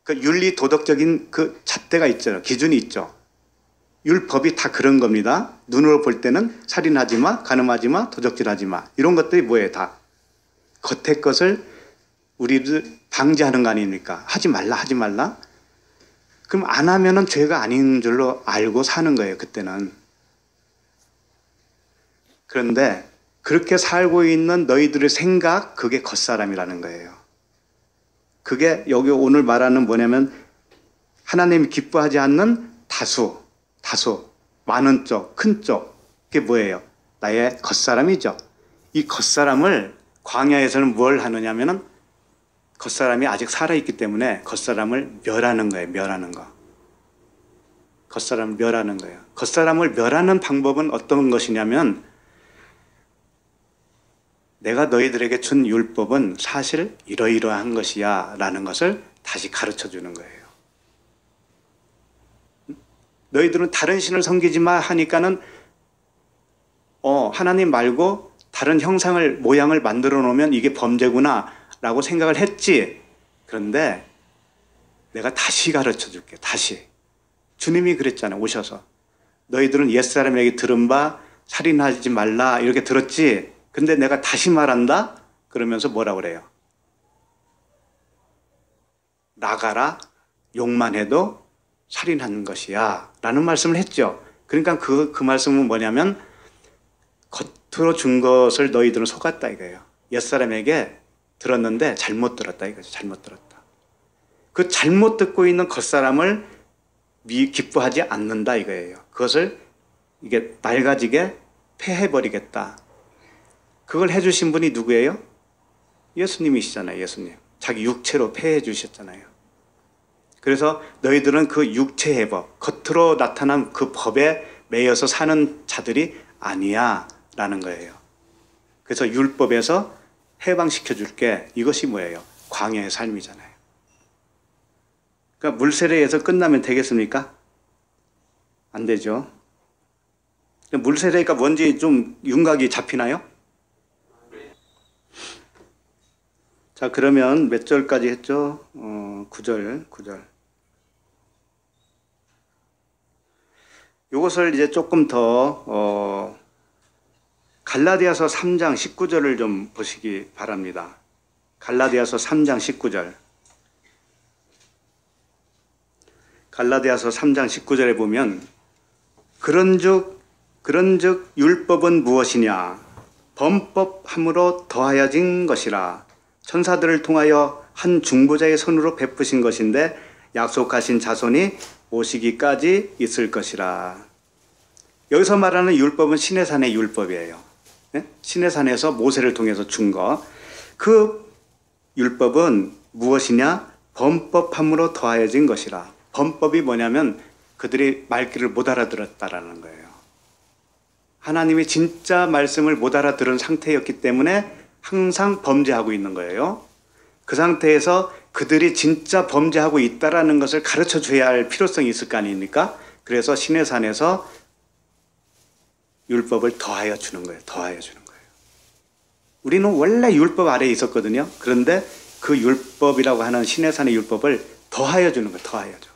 그 윤리 도덕적인 그 잣대가 있잖아요. 기준이 있죠. 율법이 다 그런 겁니다. 눈으로 볼 때는 살인하지 마, 간음하지 마, 도적질하지 마. 이런 것들이 뭐예요? 다 겉의 것을 우리를 방지하는 거 아닙니까? 하지 말라, 하지 말라. 그럼 안 하면은 죄가 아닌 줄로 알고 사는 거예요, 그때는. 그런데 그렇게 살고 있는 너희들의 생각, 그게 겉사람이라는 거예요. 그게 여기 오늘 말하는 뭐냐면 하나님이 기뻐하지 않는 다수, 많은 쪽, 큰 쪽. 그게 뭐예요? 나의 겉사람이죠. 이 겉사람을 광야에서는 뭘 하느냐면은 겉사람이 아직 살아있기 때문에 겉사람을 멸하는 거예요. 멸하는 거. 겉사람을 멸하는 거예요. 겉사람을 멸하는 방법은 어떤 것이냐면 내가 너희들에게 준 율법은 사실 이러이러한 것이야 라는 것을 다시 가르쳐 주는 거예요. 너희들은 다른 신을 섬기지 마 하니까는 하나님 말고 다른 형상을 모양을 만들어 놓으면 이게 범죄구나 라고 생각을 했지. 그런데 내가 다시 가르쳐 줄게. 다시. 주님이 그랬잖아요. 오셔서. 너희들은 옛사람에게 들은 바 살인하지 말라 이렇게 들었지. 근데 내가 다시 말한다? 그러면서 뭐라 그래요? 나가라. 욕만 해도 살인하는 것이야 라는 말씀을 했죠. 그러니까 그 말씀은 뭐냐면 겉으로 준 것을 너희들은 속았다 이거예요. 옛사람에게 들었는데 잘못 들었다 이거죠. 잘못 들었다. 그 잘못 듣고 있는 겉사람을 기뻐하지 않는다 이거예요. 그것을 이게 낡아지게 폐해버리겠다. 그걸 해주신 분이 누구예요? 예수님이시잖아요. 예수님. 자기 육체로 폐해 주셨잖아요. 그래서 너희들은 그 육체의 법, 겉으로 나타난 그 법에 매여서 사는 자들이 아니야 라는 거예요. 그래서 율법에서 해방시켜 줄게. 이것이 뭐예요? 광야의 삶이잖아요. 그러니까 물세례에서 끝나면 되겠습니까? 안 되죠. 물세례가 뭔지 좀 윤곽이 잡히나요? 자, 그러면 몇 절까지 했죠? 9절. 이것을 이제 조금 더 갈라디아서 3장 19절을 좀 보시기 바랍니다. 갈라디아서 3장 19절. 갈라디아서 3장 19절에 보면 그런즉 율법은 무엇이냐? 범법함으로 더하여진 것이라. 천사들을 통하여 한 중보자의 손으로 베푸신 것인데 약속하신 자손이 오시기까지 있을 것이라. 여기서 말하는 율법은 시내산의 율법이에요. 네? 시내산에서 모세를 통해서 준 거. 그 율법은 무엇이냐? 범법함으로 더하여진 것이라. 범법이 뭐냐면 그들이 말귀를 못 알아들었다라는 거예요. 하나님이 진짜 말씀을 못 알아들은 상태였기 때문에 항상 범죄하고 있는 거예요. 그 상태에서 그들이 진짜 범죄하고 있다라는 것을 가르쳐 줘야 할 필요성이 있을 거 아닙니까? 그래서 시내산에서 율법을 더하여 주는 거예요. 더하여 주는 거예요. 우리는 원래 율법 아래에 있었거든요. 그런데 그 율법이라고 하는 시내산의 율법을 더하여 주는 거예요. 더하여 줘.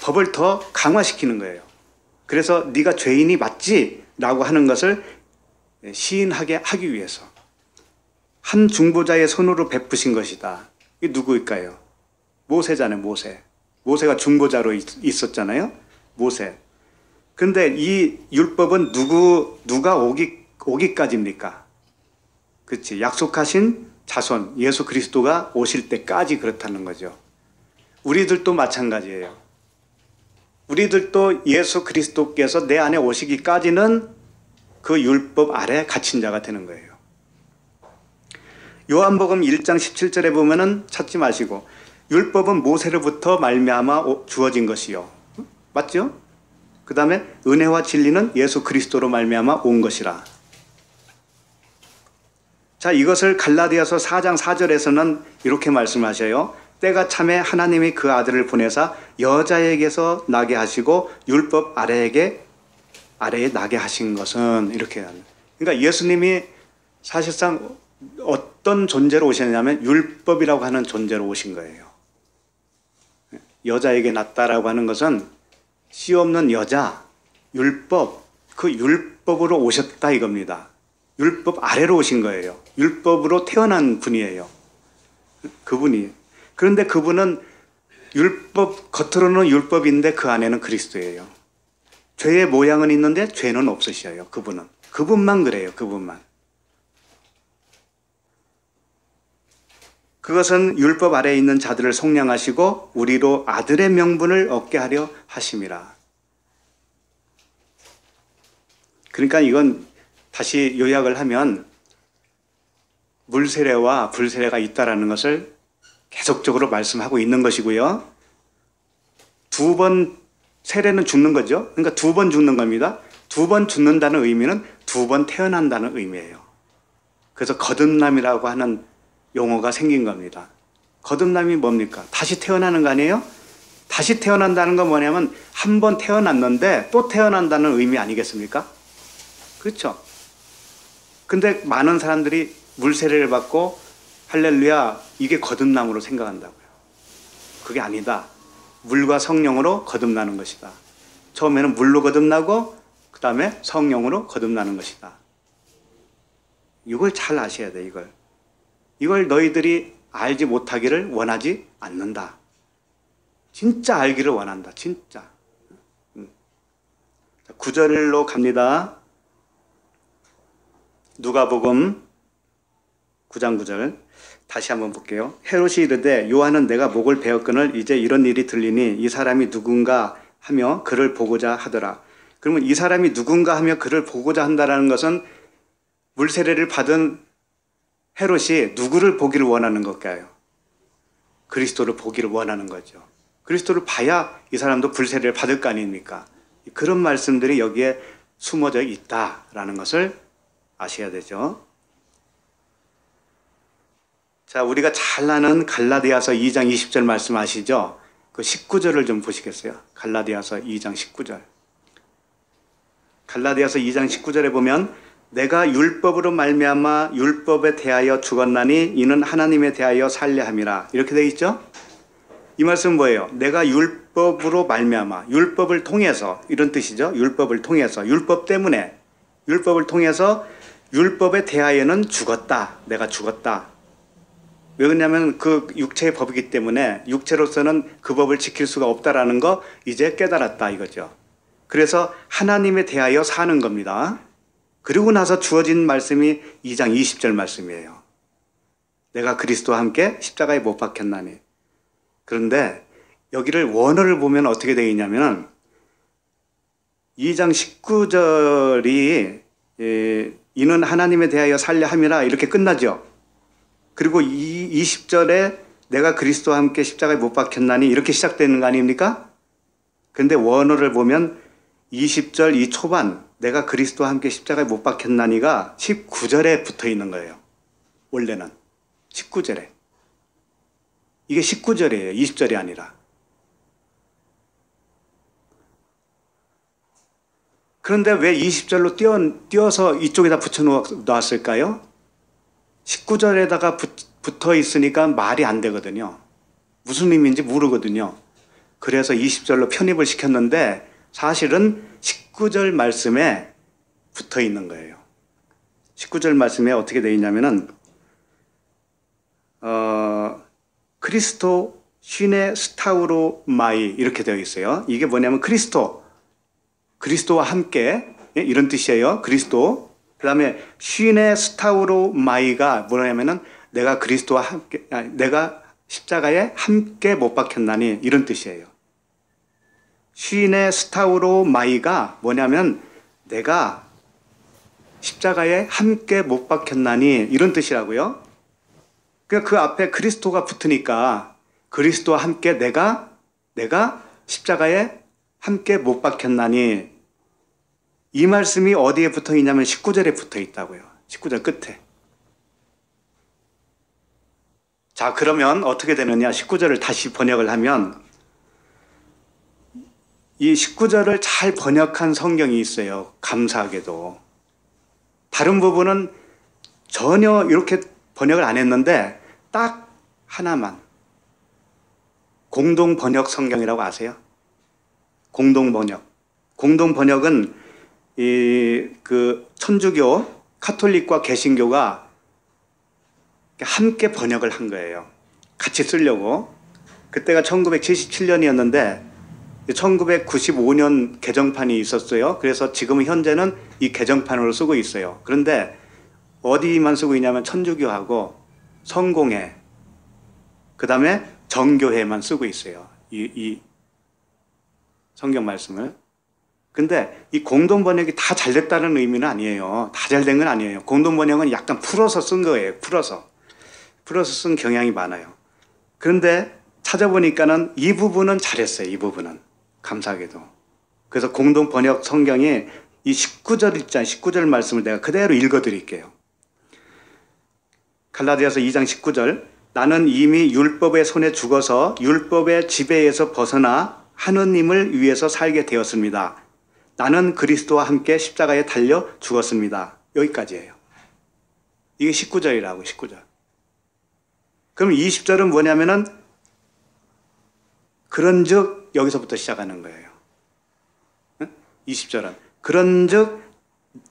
법을 더 강화시키는 거예요. 그래서 네가 죄인이 맞지? 라고 하는 것을 시인하게 하기 위해서 한 중보자의 손으로 베푸신 것이다. 이게 누구일까요? 모세잖아요. 모세가 중보자로 있었잖아요. 모세. 근데 이 율법은 누가 오기까지입니까? 그렇지. 약속하신 자손 예수 그리스도가 오실 때까지 그렇다는 거죠. 우리들도 마찬가지예요. 우리들도 예수 그리스도께서 내 안에 오시기까지는 그 율법 아래 갇힌 자가 되는 거예요. 요한복음 1장 17절에 보면은 찾지 마시고 율법은 모세로부터 말미암아 주어진 것이요. 맞죠? 그 다음에 은혜와 진리는 예수 그리스도로 말미암아 온 것이라. 자, 이것을 갈라디아서 4장 4절에서는 이렇게 말씀하셔요. 때가 참에 하나님이 그 아들을 보내사 여자에게서 나게 하시고 율법 아래에 나게 하신 것은 이렇게 합니다. 그러니까 예수님이 사실상 어떤 존재로 오셨냐면 율법이라고 하는 존재로 오신 거예요. 여자에게 낳았다라고 하는 것은 씨 없는 여자, 율법, 그 율법으로 오셨다 이겁니다. 율법 아래로 오신 거예요. 율법으로 태어난 분이에요. 그분이. 그런데 그분은 율법, 겉으로는 율법인데 그 안에는 그리스도예요. 죄의 모양은 있는데 죄는 없으셔요. 그분은. 그분만 그래요. 그분만. 그것은 율법 아래에 있는 자들을 속량하시고 우리로 아들의 명분을 얻게 하려 하심이라. 그러니까 이건 다시 요약을 하면 물세례와 불세례가 있다라는 것을 계속적으로 말씀하고 있는 것이고요. 2번 세례는 죽는 거죠. 그러니까 2번 죽는 겁니다. 2번 죽는다는 의미는 2번 태어난다는 의미예요. 그래서 거듭남이라고 하는 용어가 생긴 겁니다. 거듭남이 뭡니까? 다시 태어나는 거 아니에요? 다시 태어난다는 건 뭐냐면 한 번 태어났는데 또 태어난다는 의미 아니겠습니까? 그렇죠? 근데 많은 사람들이 물세례를 받고 할렐루야 이게 거듭남으로 생각한다고요. 그게 아니다. 물과 성령으로 거듭나는 것이다. 처음에는 물로 거듭나고 그 다음에 성령으로 거듭나는 것이다. 이걸 잘 아셔야 돼. 이걸 너희들이 알지 못하기를 원하지 않는다. 진짜 알기를 원한다. 진짜. 9절로 갑니다. 누가복음 9장 9절 다시 한번 볼게요. 헤롯이 이르되 요한은 내가 목을 베었거늘 이제 이런 일이 들리니 이 사람이 누군가 하며 그를 보고자 하더라. 그러면 이 사람이 누군가 하며 그를 보고자 한다는 것은 물세례를 받은 헤롯이 누구를 보기를 원하는 걸까요? 그리스도를 보기를 원하는 거죠. 그리스도를 봐야 이 사람도 불세례를 받을 거 아닙니까? 그런 말씀들이 여기에 숨어져 있다라는 것을 아셔야 되죠. 자, 우리가 잘 아는 갈라디아서 2장 20절 말씀 아시죠? 그 19절을 좀 보시겠어요? 갈라디아서 2장 19절. 갈라디아서 2장 19절에 보면 내가 율법으로 말미암아 율법에 대하여 죽었나니 이는 하나님에 대하여 살려 함이라. 이렇게 되어 있죠? 이 말씀은 뭐예요? 내가 율법으로 말미암아 율법을 통해서 이런 뜻이죠. 율법을 통해서 율법 때문에 율법을 통해서 율법에 대하여는 죽었다. 내가 죽었다. 왜 그러냐면 그 육체의 법이기 때문에 육체로서는 그 법을 지킬 수가 없다라는 거 이제 깨달았다 이거죠. 그래서 하나님에 대하여 사는 겁니다. 그리고 나서 주어진 말씀이 2장 20절 말씀이에요. 내가 그리스도와 함께 십자가에 못 박혔나니. 그런데 여기를 원어를 보면 어떻게 되어 있냐면 2장 19절이 이는 하나님에 대하여 살려 함이라 이렇게 끝나죠. 그리고 20절에 내가 그리스도와 함께 십자가에 못 박혔나니 이렇게 시작되는 거 아닙니까? 그런데 원어를 보면 20절 이 초반 내가 그리스도와 함께 십자가에 못 박혔나니가 19절에 붙어 있는 거예요. 원래는 19절에. 이게 19절이에요. 20절이 아니라. 그런데 왜 20절로 띄어서 이쪽에다 붙여 놓았을까요? 19절에다가 붙어 있으니까 말이 안 되거든요. 무슨 의미인지 모르거든요. 그래서 20절로 편입을 시켰는데 사실은 19절 말씀에 붙어 있는 거예요. 19절 말씀에 어떻게 되어 있냐면은 크리스토 쉰의 스타우로 마이 이렇게 되어 있어요. 이게 뭐냐면 그리스도와 함께 이런 뜻이에요. 그리스도. 그 다음에 쉰의 스타우로 마이가 뭐냐면은 내가 그리스도와 함께, 내가 십자가에 함께 못 박혔나니 이런 뜻이에요. 쉰의 스타우로 마이가 뭐냐면 내가 십자가에 함께 못 박혔나니 이런 뜻이라고요. 그러니까 그 앞에 그리스도가 붙으니까 그리스도와 함께 내가 십자가에 함께 못 박혔나니 이 말씀이 어디에 붙어 있냐면 19절에 붙어 있다고요. 19절 끝에. 자, 그러면 어떻게 되느냐? 19절을 다시 번역을 하면 이 19절을 잘 번역한 성경이 있어요. 감사하게도. 다른 부분은 전혀 이렇게 번역을 안 했는데 딱 하나만 공동 번역 성경이라고 아세요? 공동 번역. 공동 번역은 그 천주교, 카톨릭과 개신교가 함께 번역을 한 거예요. 같이 쓰려고. 그때가 1977년이었는데 1995년 개정판이 있었어요. 그래서 지금 현재는 이 개정판으로 쓰고 있어요. 그런데 어디만 쓰고 있냐면 천주교하고 성공회, 그 다음에 정교회만 쓰고 있어요. 이 성경 말씀을. 근데 이 공동 번역이 다 잘 됐다는 의미는 아니에요. 다 잘 된 건 아니에요. 공동 번역은 약간 풀어서 쓴 거예요. 풀어서 쓴 경향이 많아요. 그런데 찾아보니까는 이 부분은 잘했어요. 이 부분은. 감사하게도. 그래서 공동 번역 성경이 이 19절 있잖아요. 19절 말씀을 내가 그대로 읽어 드릴게요. 갈라디아서 2장 19절. 나는 이미 율법의 손에 죽어서 율법의 지배에서 벗어나 하느님을 위해서 살게 되었습니다. 나는 그리스도와 함께 십자가에 달려 죽었습니다. 여기까지예요. 이게 19절이라고, 19절. 그럼 20절은 뭐냐면은 그런즉 여기서부터 시작하는 거예요. 20절은 그런즉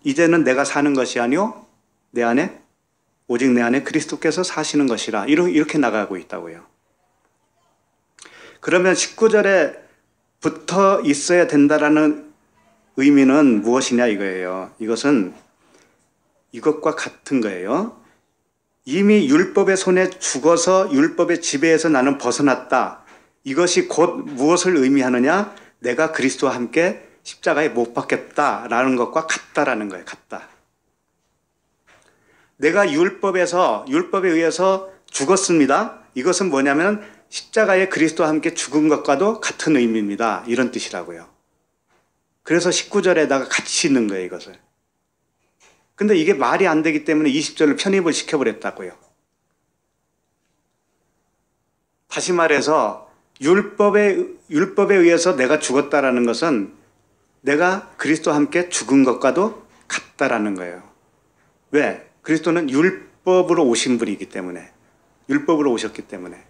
이제는 내가 사는 것이 아니요 내 안에 오직 내 안에 그리스도께서 사시는 것이라. 이렇게 나가고 있다고요. 그러면 19절에 붙어 있어야 된다라는 의미는 무엇이냐 이거예요. 이것은 이것과 같은 거예요. 이미 율법의 손에 죽어서 율법의 지배에서 나는 벗어났다. 이것이 곧 무엇을 의미하느냐? 내가 그리스도와 함께 십자가에 못 박혔다라는 것과 같다라는 거예요. 같다. 내가 율법에 의해서 죽었습니다. 이것은 뭐냐면 십자가에 그리스도와 함께 죽은 것과도 같은 의미입니다. 이런 뜻이라고요. 그래서 19절에다가 같이 있는 거예요, 이것을. 근데 이게 말이 안 되기 때문에 20절을 편입을 시켜버렸다고요. 다시 말해서 율법에 의해서 내가 죽었다라는 것은 내가 그리스도와 함께 죽은 것과도 같다라는 거예요. 왜? 그리스도는 율법으로 오신 분이기 때문에. 율법으로 오셨기 때문에.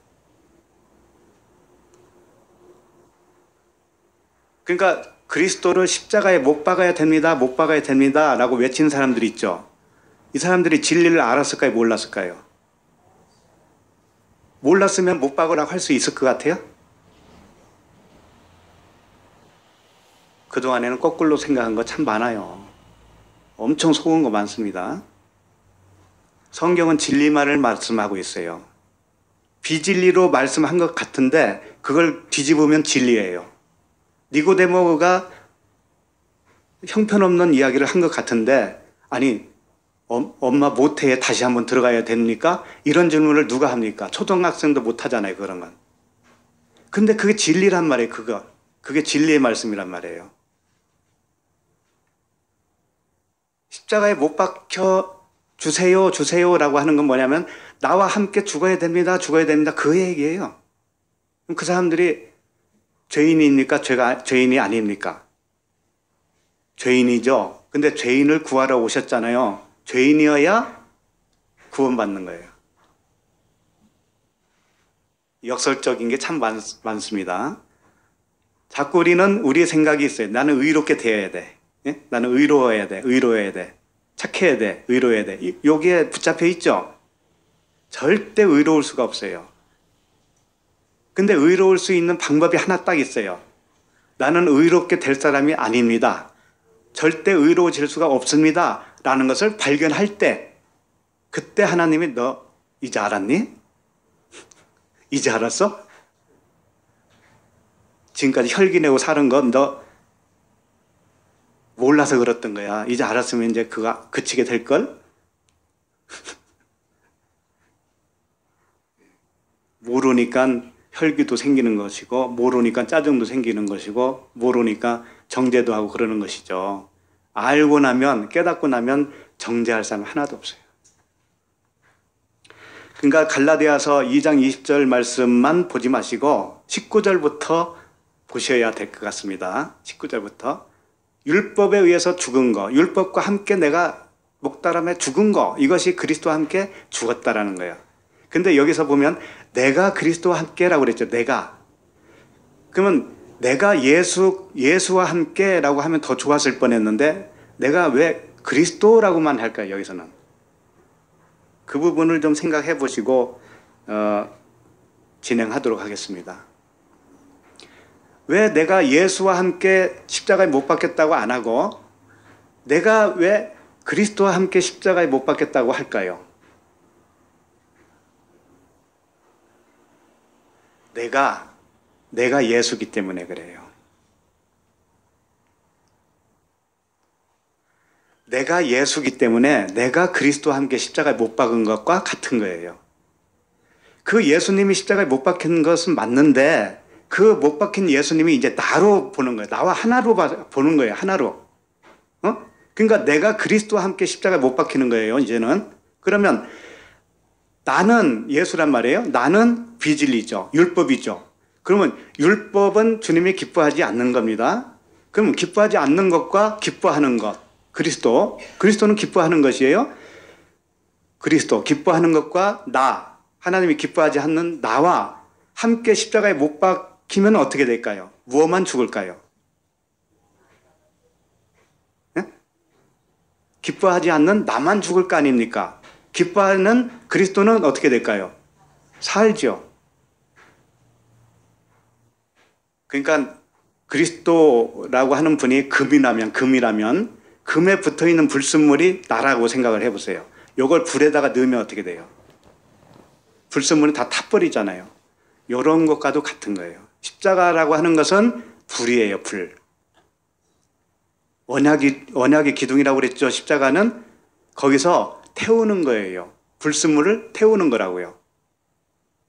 그러니까 그리스도를 십자가에 못 박아야 됩니다. 못 박아야 됩니다. 라고 외치는 사람들이 있죠. 이 사람들이 진리를 알았을까요? 몰랐을까요? 몰랐으면 못 박으라고 할 수 있을 것 같아요? 그동안에는 거꾸로 생각한 거 참 많아요. 엄청 속은 거 많습니다. 성경은 진리만을 말씀하고 있어요. 비진리로 말씀한 것 같은데 그걸 뒤집으면 진리예요. 니고데모가 형편없는 이야기를 한 것 같은데 아니 엄마 모태에 다시 한번 들어가야 됩니까? 이런 질문을 누가 합니까? 초등학생도 못 하잖아요. 그런 건. 근데 그게 진리란 말이에요. 그게 진리의 말씀이란 말이에요. 십자가에 못 박혀 주세요라고 하는 건 뭐냐면 나와 함께 죽어야 됩니다. 그 얘기예요. 그럼 그 사람들이 죄인입니까? 죄인이 아닙니까? 죄인이죠. 근데 죄인을 구하러 오셨잖아요. 죄인이어야 구원받는 거예요. 역설적인 게 참 많습니다. 자꾸 우리는 우리의 생각이 있어요. 나는 의롭게 되어야 돼. 예? 나는 의로워야 돼. 착해야 돼. 의로워야 돼. 여기에 붙잡혀 있죠? 절대 의로울 수가 없어요. 근데 의로울 수 있는 방법이 하나 딱 있어요. 나는 의롭게 될 사람이 아닙니다. 절대 의로워질 수가 없습니다. 라는 것을 발견할 때 그때 하나님이 너 이제 알았니? 이제 알았어? 지금까지 혈기내고 사는 건 너 몰라서 그랬던 거야. 이제 알았으면 이제 그가 그치게 될걸? 모르니까 혈기도 생기는 것이고 모르니까 짜증도 생기는 것이고 모르니까 정죄도 하고 그러는 것이죠. 알고 나면 깨닫고 나면 정죄할 사람 하나도 없어요. 그러니까 갈라디아서 2장 20절 말씀만 보지 마시고 19절부터 보셔야 될 것 같습니다. 19절부터 율법에 의해서 죽은 거, 율법과 함께 내가 목다람에 죽은 거, 이것이 그리스도와 함께 죽었다라는 거예요. 근데 여기서 보면 내가 그리스도와 함께라고 그랬죠. 내가 그러면 내가 예수와 함께라고 하면 더 좋았을 뻔했는데 내가 왜 그리스도라고만 할까요? 여기서는 그 부분을 좀 생각해 보시고 진행하도록 하겠습니다. 왜 내가 예수와 함께 십자가에 못 박혔다고 안 하고 내가 왜 그리스도와 함께 십자가에 못 박혔다고 할까요? 내가 예수기 때문에 그래요. 내가 예수기 때문에 내가 그리스도와 함께 십자가에 못 박은 것과 같은 거예요. 그 예수님이 십자가에 못 박힌 것은 맞는데 그 못 박힌 예수님이 이제 나로 보는 거예요. 나와 하나로 보는 거예요. 하나로. 그러니까 내가 그리스도와 함께 십자가에 못 박히는 거예요. 이제는. 그러면 나는 예수란 말이에요. 나는 비진리죠. 율법이죠. 그러면 율법은 주님이 기뻐하지 않는 겁니다. 그럼 기뻐하지 않는 것과 기뻐하는 것. 그리스도는 기뻐하는 것이에요. 그리스도 기뻐하는 것과 나, 하나님이 기뻐하지 않는 나와 함께 십자가에 못 박히면 어떻게 될까요? 무엇만 죽을까요? 네? 기뻐하지 않는 나만 죽을 거 아닙니까? 기뻐하는 그리스도는 어떻게 될까요? 살죠. 그러니까 그리스도라고 하는 분이 금이라면 금에 붙어있는 불순물이 나라고 생각을 해보세요. 이걸 불에다가 넣으면 어떻게 돼요? 불순물이 다 타버리잖아요. 이런 것과도 같은 거예요. 십자가라고 하는 것은 불이에요. 불. 언약의 기둥이라고 그랬죠. 십자가는 거기서 태우는 거예요. 불순물을 태우는 거라고요.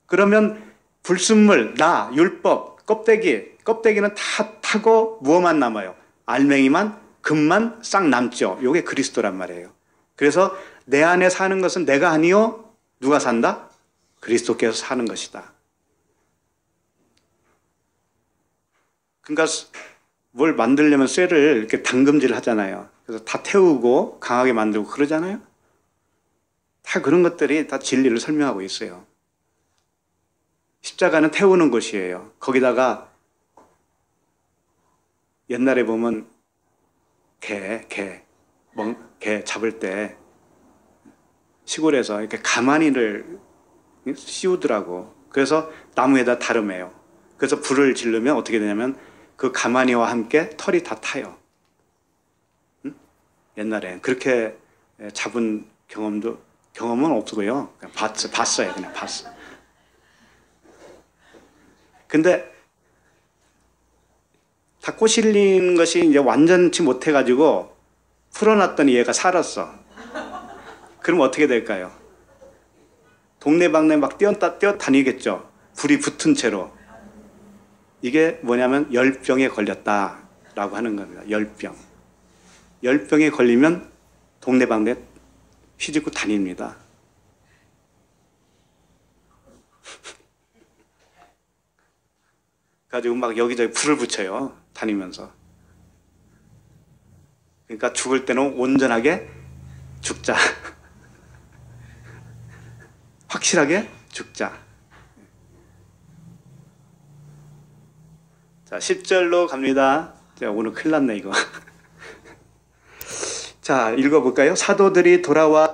그러면 불순물, 나, 율법, 껍데기는 다 타고 무엇만 남아요? 알맹이만, 금만 싹 남죠. 이게 그리스도란 말이에요. 그래서 내 안에 사는 것은 내가 아니요. 누가 산다? 그리스도께서 사는 것이다. 그러니까 뭘 만들려면 쇠를 이렇게 담금질 하잖아요. 그래서 다 태우고 강하게 만들고 그러잖아요. 다 그런 것들이 다 진리를 설명하고 있어요. 십자가는 태우는 것이에요. 거기다가 옛날에 보면 개 잡을 때 시골에서 이렇게 가마니를 씌우더라고. 그래서 나무에다 다름해요. 그래서 불을 지르면 어떻게 되냐면 그 가마니와 함께 털이 다 타요. 응? 옛날에 그렇게 잡은 경험은 없고요. 그냥 봤어요. 그냥 봤어요. 근데 다 꼬실린 것이 이제 완전치 못해가지고 풀어놨더니 얘가 살았어. 그럼 어떻게 될까요? 동네방네 막 뛰어다니겠죠. 불이 붙은 채로. 이게 뭐냐면 열병에 걸렸다라고 하는 겁니다. 열병. 열병에 걸리면 동네방네 휘짓고 다닙니다. 가지고 막 여기저기 불을 붙여요. 다니면서. 그러니까 죽을 때는 온전하게 죽자. 확실하게 죽자. 자, 10절로 갑니다. 오늘 큰일 났네, 이거. 자, 읽어볼까요? 사도들이 돌아와